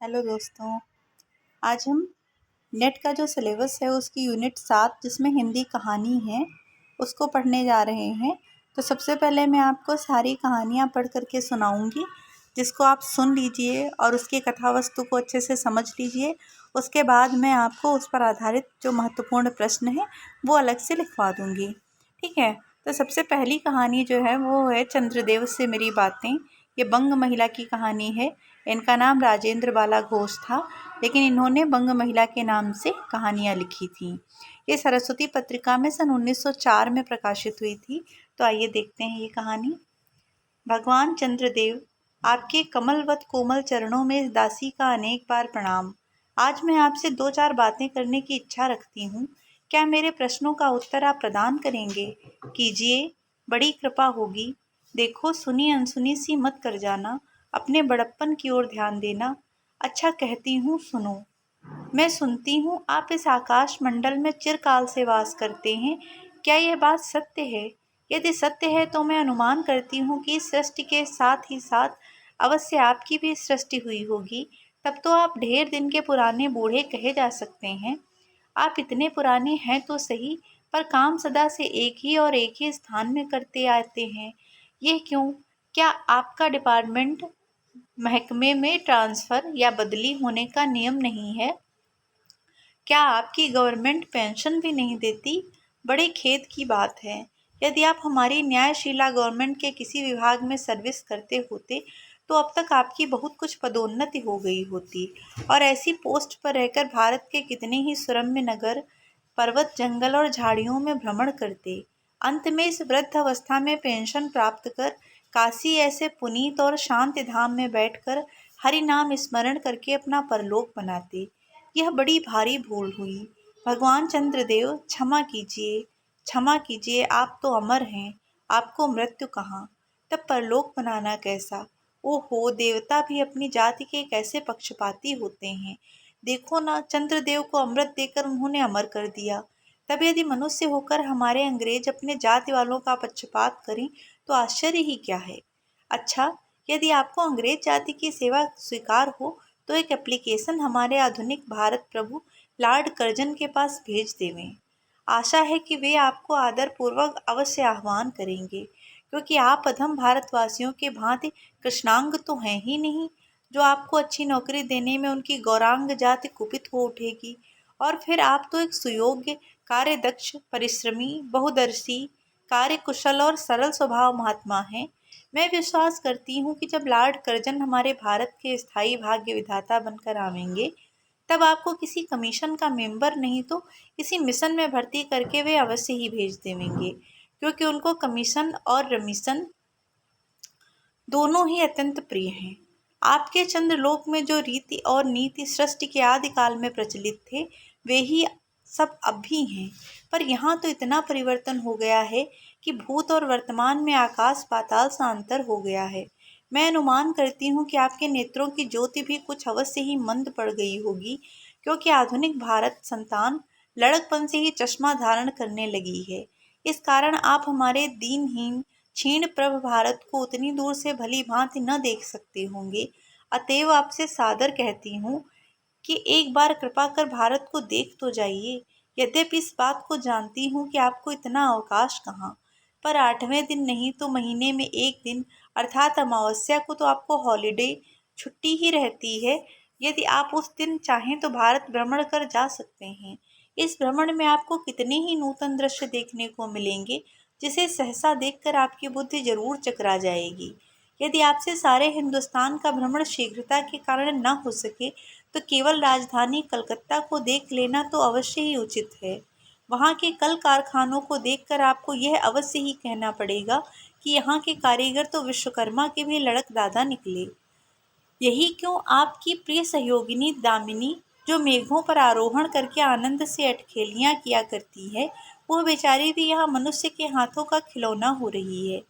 Hello दोस्तों। आज हम नेट का जो सिलेबस है उसकी यूनिट 7 जिसमें हिंदी कहानी है उसको पढ़ने जा रहे हैं। तो सबसे पहले मैं आपको सारी कहानियाँ पढ़ करके सुनाऊंगी, जिसको आप सुन लीजिए और उसकी कथा वस्तु को अच्छे से समझ लीजिए। उसके बाद मैं आपको उस पर आधारित जो महत्वपूर्ण प्रश्न है वो अलग से लिखवा दूंगी। ठीक है। तो सबसे पहली कहानी जो है वो है चंद्रदेव से मेरी बातें। ये बंग महिला की कहानी है। इनका नाम राजेंद्र बाला घोष था, लेकिन इन्होंने बंग महिला के नाम से कहानियाँ लिखी थीं। ये सरस्वती पत्रिका में सन 1904 में प्रकाशित हुई थी। तो आइए देखते हैं ये कहानी। भगवान चंद्रदेव, आपके कमलवत कोमल चरणों में इस दासी का अनेक बार प्रणाम। आज मैं आपसे 2-4 बातें करने की इच्छा रखती हूँ। क्या मेरे प्रश्नों का उत्तर आप प्रदान करेंगे? कीजिए, बड़ी कृपा होगी। देखो, सुनी अनसुनी सी मत कर जाना। अपने बड़प्पन की ओर ध्यान देना। अच्छा कहती हूँ, सुनो। मैं सुनती हूँ आप इस आकाश मंडल में चिरकाल से वास करते हैं। क्या यह बात सत्य है? यदि सत्य है तो मैं अनुमान करती हूँ कि इस सृष्टि के साथ ही साथ अवश्य आपकी भी सृष्टि हुई होगी। तब तो आप ढेर दिन के पुराने बूढ़े कहे जा सकते हैं। आप इतने पुराने हैं तो सही, पर काम सदा से एक ही और एक ही स्थान में करते आते हैं। यह क्यों? क्या आपका डिपार्टमेंट महकमे में ट्रांसफ़र या बदली होने का नियम नहीं है? क्या आपकी गवर्नमेंट पेंशन भी नहीं देती? बड़े खेद की बात है। यदि आप हमारी न्यायशीला गवर्नमेंट के किसी विभाग में सर्विस करते होते तो अब तक आपकी बहुत कुछ पदोन्नति हो गई होती और ऐसी पोस्ट पर रहकर भारत के कितने ही सुरम्य नगर, पर्वत, जंगल और झाड़ियों में भ्रमण करते। अंत में इस वृद्ध अवस्था में पेंशन प्राप्त कर काशी ऐसे पुनीत और शांत धाम में बैठकर हरि नाम स्मरण करके अपना परलोक बनाते। यह बड़ी भारी भूल हुई। भगवान चंद्रदेव, क्षमा कीजिए, आप तो अमर हैं। आपको मृत्यु कहाँ, तब परलोक बनाना कैसा? ओहो, देवता भी अपनी जाति के कैसे पक्षपाती होते हैं। देखो ना, चंद्रदेव को अमृत देकर उन्होंने अमर कर दिया। तब यदि मनुष्य होकर हमारे अंग्रेज अपने जाति वालों का पक्षपात करें तो आश्चर्य ही क्या है। अच्छा, यदि आपको अंग्रेज जाति की सेवा स्वीकार हो तो एक एप्लीकेशन हमारे आधुनिक भारत प्रभु लॉर्ड कर्जन के पास भेज देवें। आशा है कि वे आपको आदरपूर्वक अवश्य आह्वान करेंगे, क्योंकि आप अधम भारतवासियों के भांति कृष्णांग तो हैं ही नहीं, जो आपको अच्छी नौकरी देने में उनकी गौरांग जाति कुपित हो उठेगी। और फिर आप तो एक सुयोग्य, कार्यदक्ष, परिश्रमी, बहुदर्शी, कार्यकुशल और सरल स्वभाव महात्मा हैं। मैं विश्वास करती हूँ कि जब लॉर्ड कर्जन हमारे भारत के स्थायी भाग्य विधाता बनकर आवेंगे, तब आपको किसी कमीशन का मेंबर नहीं तो किसी मिशन में भर्ती करके वे अवश्य ही भेज देंगे, क्योंकि उनको कमीशन और रमीशन दोनों ही अत्यंत प्रिय हैं। आपके चंद्रलोक में जो रीति और नीति सृष्टि के आदिकाल में प्रचलित थे, वे ही सब अब भी हैं। पर यहाँ तो इतना परिवर्तन हो गया है कि भूत और वर्तमान में आकाश पाताल सा अंतर हो गया है। मैं अनुमान करती हूँ कि आपके नेत्रों की ज्योति भी कुछ अवश्य ही मंद पड़ गई होगी, क्योंकि आधुनिक भारत संतान लड़कपन से ही चश्मा धारण करने लगी है। इस कारण आप हमारे दीनहीन क्षीण प्रभ भारत को उतनी दूर से भली भांति न देख सकते होंगे। अतएव आपसे सादर कहती हूँ कि एक बार कृपा कर भारत को देख तो जाइए। यद्यपि इस बात को जानती हूँ कि आपको इतना अवकाश कहाँ, पर 8वें दिन नहीं तो महीने में एक दिन अर्थात अमावस्या को तो आपको हॉलिडे छुट्टी ही रहती है। यदि आप उस दिन चाहें तो भारत भ्रमण कर जा सकते हैं। इस भ्रमण में आपको कितने ही नूतन दृश्य देखने को मिलेंगे, जिसे सहसा देखकर आपकी बुद्धि जरूर चकरा जाएगी। यदि आपसे सारे हिंदुस्तान का भ्रमण शीघ्रता के कारण न हो सके तो केवल राजधानी कलकत्ता को देख लेना तो अवश्य ही उचित है। वहाँ के कल कारखानों को देखकर आपको यह अवश्य ही कहना पड़ेगा कि यहाँ के कारीगर तो विश्वकर्मा के भी लड़क दादा निकले। यही क्यों आपकी प्रिय सहयोगिनी दामिनी, जो मेघों पर आरोहण करके आनंद से अटखेलियाँ किया करती है, वह बेचारी भी यहाँ मनुष्य के हाथों का खिलौना हो रही है।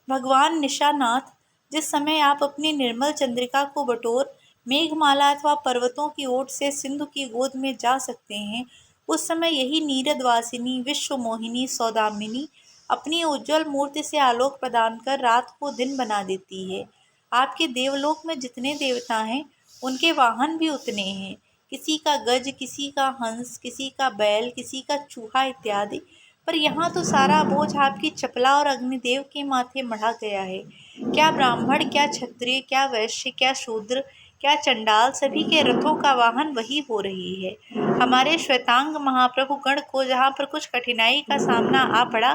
भगवान निशानाथ, जिस समय आप अपनी निर्मल चंद्रिका को बटोर मेघमाला अथवा पर्वतों की ओट से सिंधु की गोद में जा सकते हैं, उस समय यही नीरदवासिनी, विश्वमोहिनी सौदामिनी अपनी उज्ज्वल मूर्ति से आलोक प्रदान कर रात को दिन बना देती है। आपके देवलोक में जितने देवता हैं उनके वाहन भी उतने हैं, किसी का गज, किसी का हंस, किसी का बैल, किसी का चूहा इत्यादि। पर यहाँ तो सारा बोझ आपकी चपला और अग्निदेव के माथे मढ़ा गया है। क्या ब्राह्मण, क्या क्षत्रिय, क्या वैश्य, क्या शूद्र, क्या चंडाल, सभी के रथों का वाहन वही हो रही है। हमारे श्वेतांग महाप्रभु गण को जहाँ पर कुछ कठिनाई का सामना आ पड़ा,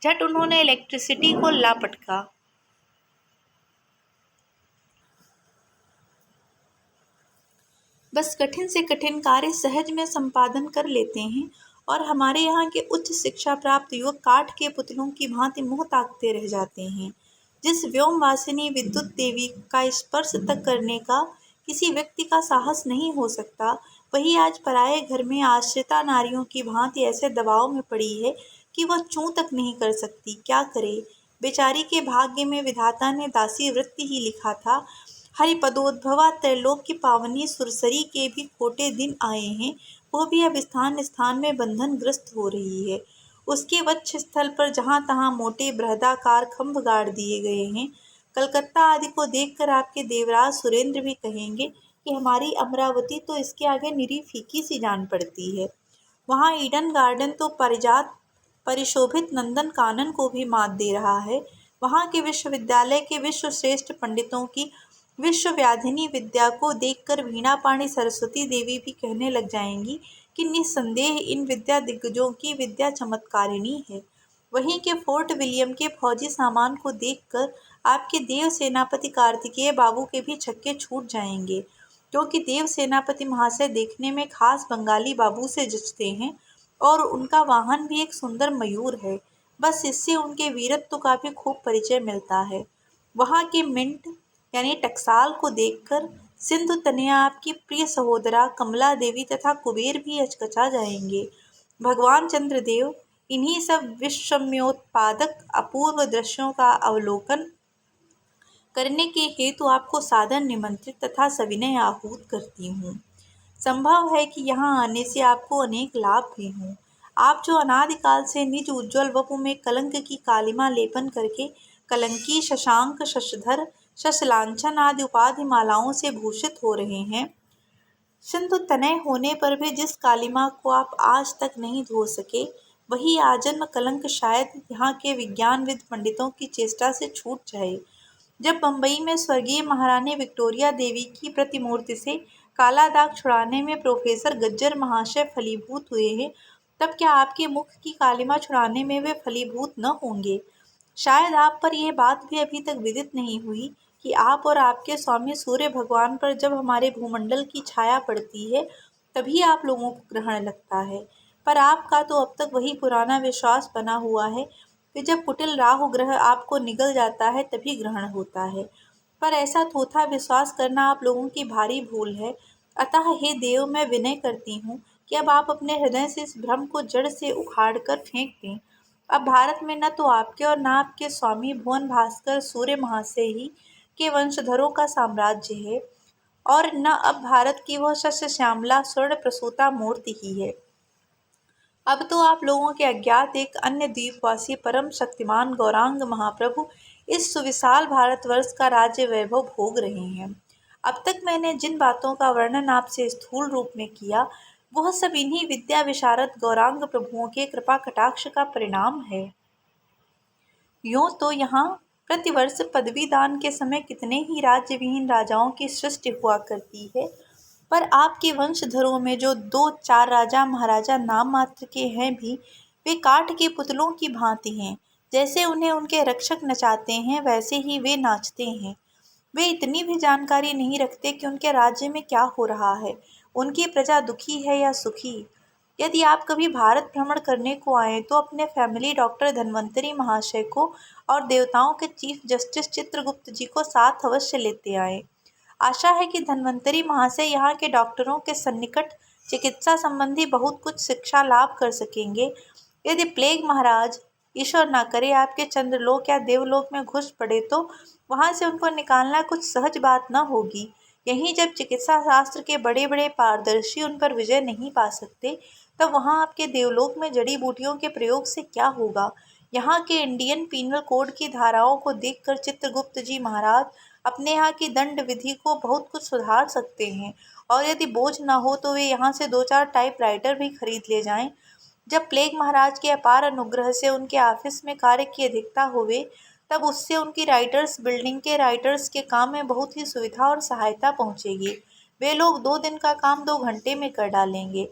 झट उन्होंने इलेक्ट्रिसिटी को ला पटका। बस कठिन से कठिन कार्य सहज में संपादन कर लेते हैं, और हमारे यहाँ के उच्च शिक्षा प्राप्त युवक काठ के पुतलों की भांति मुँह ताकते रह जाते हैं। जिस व्योमवासिनी विद्युत देवी का स्पर्श तक करने का किसी व्यक्ति का साहस नहीं हो सकता, वही आज पराये घर में आश्रिता नारियों की भांति ऐसे दबाव में पड़ी है कि वह चूं तक नहीं कर सकती। क्या करे, बेचारी के भाग्य में विधाता ने दासी वृत्ति ही लिखा था। हरिपदोद्भवा त्रैलोक की पावनी सुरसरी के भी खोटे दिन आए हैं, वो भी अब स्थान स्थान में बंधन ग्रस्त हो रही है। उसके वक्ष स्थल पर जहाँ तहाँ मोटे बृहदाकार खंभ गाड़ दिए गए हैं। कलकत्ता आदि को देखकर आपके देवराज सुरेंद्र भी कहेंगे कि हमारी अमरावती तो इसके आगे निरी फीकी सी जान पड़ती है। वहाँ ईडन गार्डन तो पारिजात परिशोभित नंदन कानन को भी मात दे रहा है। वहाँ के विश्वविद्यालय के विश्व श्रेष्ठ पंडितों की विश्वव्याधिनी विद्या को देखकर वीणा पाणी सरस्वती देवी भी कहने लग जाएंगी कि निस्संदेह इन विद्या दिग्गजों की विद्या चमत्कारिणी है। वहीं के फोर्ट विलियम के फौजी सामान को देखकर आपके देव सेनापति कार्तिकेय बाबू के भी छक्के छूट जाएंगे, क्योंकि देव सेनापति महाशय देखने में खास बंगाली बाबू से जचते हैं, और उनका वाहन भी एक सुंदर मयूर है। बस इससे उनके वीरत्व का भी खूब परिचय मिलता है। वहाँ के मिंट यानी टकसाल को देखकर सिंधु तनया आपकी प्रिय सहोदरा कमला देवी तथा कुबेर भी हचकचा जाएंगे। भगवान चंद्रदेव इन्हीं सब विस्मयोत्पादक अपूर्व दृश्यों का अवलोकन करने के हेतु आपको सादर निमंत्रित तथा सविनय आहूत करती हूँ। संभव है कि यहाँ आने से आपको अनेक लाभ भी हों। आप जो अनादिकाल से निज उज्ज्वल वपु में कलंक की कालिमा लेपन करके कलंकी, शशांक, शशधर, शशलांछन आदि उपाधि मालाओं से भूषित हो रहे हैं, सिंधु तनय होने पर भी जिस कालिमा को आप आज तक नहीं धो सके, वही आजन्म कलंक शायद यहाँ के विज्ञानविद पंडितों की चेष्टा से छूट जाए। जब बम्बई में स्वर्गीय महारानी विक्टोरिया देवी की प्रतिमूर्ति से काला दाग छुड़ाने में प्रोफेसर गज्जर महाशय फलीभूत हुए हैं, तब क्या आपके मुख की कालिमा छुड़ाने में वे फलीभूत न होंगे? शायद आप पर यह बात भी अभी तक विदित नहीं हुई कि आप और आपके स्वामी सूर्य भगवान पर जब हमारे भूमंडल की छाया पड़ती है, तभी आप लोगों को ग्रहण लगता है। पर आपका तो अब तक वही पुराना विश्वास बना हुआ है कि जब कुटिल राहु ग्रह आपको निगल जाता है तभी ग्रहण होता है। पर ऐसा थोथा विश्वास करना आप लोगों की भारी भूल है। अतः हे देव, मैं विनय करती हूँ कि अब आप अपने हृदय से इस भ्रम को जड़ से उखाड़ कर फेंक दें। अब भारत में न तो आपके और न आपके स्वामी भुवन भास्कर सूर्य महाशय ही के वंशधरों का साम्राज्य है, और न अब भारत की वह शस्य श्यामला स्वर्ण प्रसूता मूर्ति ही है। अब तो आप लोगों के अज्ञात एक अन्य द्वीपवासी परम शक्तिमान गौरांग महाप्रभु इस सुविशाल भारतवर्ष का राज्य वैभव भोग रहे हैं। अब तक मैंने जिन बातों का वर्णन आपसे स्थूल रूप में किया, वह सब इन्हीं विद्या विशारद गौरांग प्रभुओं के कृपा कटाक्ष का परिणाम है। यूँ तो यहाँ प्रतिवर्ष पदवी दान के समय कितने ही राज्य विहीन राजाओं की सृष्टि हुआ करती है, पर आपके वंशधरों में जो 2-4 राजा महाराजा नाम मात्र के हैं भी, वे काठ के पुतलों की भांति हैं। जैसे उन्हें उनके रक्षक नचाते हैं, वैसे ही वे नाचते हैं। वे इतनी भी जानकारी नहीं रखते कि उनके राज्य में क्या हो रहा है, उनकी प्रजा दुखी है या सुखी। यदि आप कभी भारत भ्रमण करने को आए तो अपने फैमिली डॉक्टर धन्वंतरी महाशय को और देवताओं के चीफ जस्टिस चित्रगुप्त जी को साथ अवश्य लेते आए। आशा है कि धन्वंतरी महाशय यहाँ के डॉक्टरों के सन्निकट चिकित्सा संबंधी बहुत कुछ शिक्षा लाभ कर सकेंगे। यदि प्लेग महाराज, ईश्वर ना करे, आपके चंद्रलोक या देवलोक में घुस पड़े तो वहाँ से उनको निकालना कुछ सहज बात न होगी। यहीं जब चिकित्सा शास्त्र के बड़े बड़े पारदर्शी उन पर विजय नहीं पा सकते, तब वहाँ आपके देवलोक में जड़ी बूटियों के प्रयोग से क्या होगा। यहाँ के इंडियन पीनल कोड की धाराओं को देखकर चित्रगुप्त जी महाराज अपने यहाँ की दंड विधि को बहुत कुछ सुधार सकते हैं। और यदि बोझ न हो तो वे यहाँ से 2-4 टाइपराइटर भी खरीद ले जाएं। जब प्लेग महाराज के अपार अनुग्रह से उनके ऑफिस में कार्य की अधिकता हुए, तब उससे उनकी राइटर्स बिल्डिंग के राइटर्स के काम में बहुत ही सुविधा और सहायता पहुंचेगी। वे लोग 2 दिन का काम 2 घंटे में कर डालेंगे।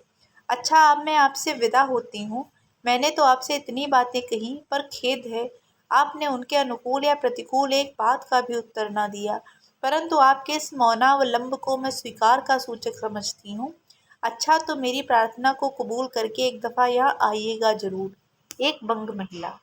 अच्छा, अब मैं आपसे विदा होती हूँ। मैंने तो आपसे इतनी बातें कही, पर खेद है आपने उनके अनुकूल या प्रतिकूल एक बात का भी उत्तर न दिया। परंतु आपके इस मौनावलंब को मैं स्वीकार का सूचक समझती हूँ। अच्छा, तो मेरी प्रार्थना को कबूल करके एक दफ़ा यहाँ आइएगा ज़रूर। एक बंग महिला।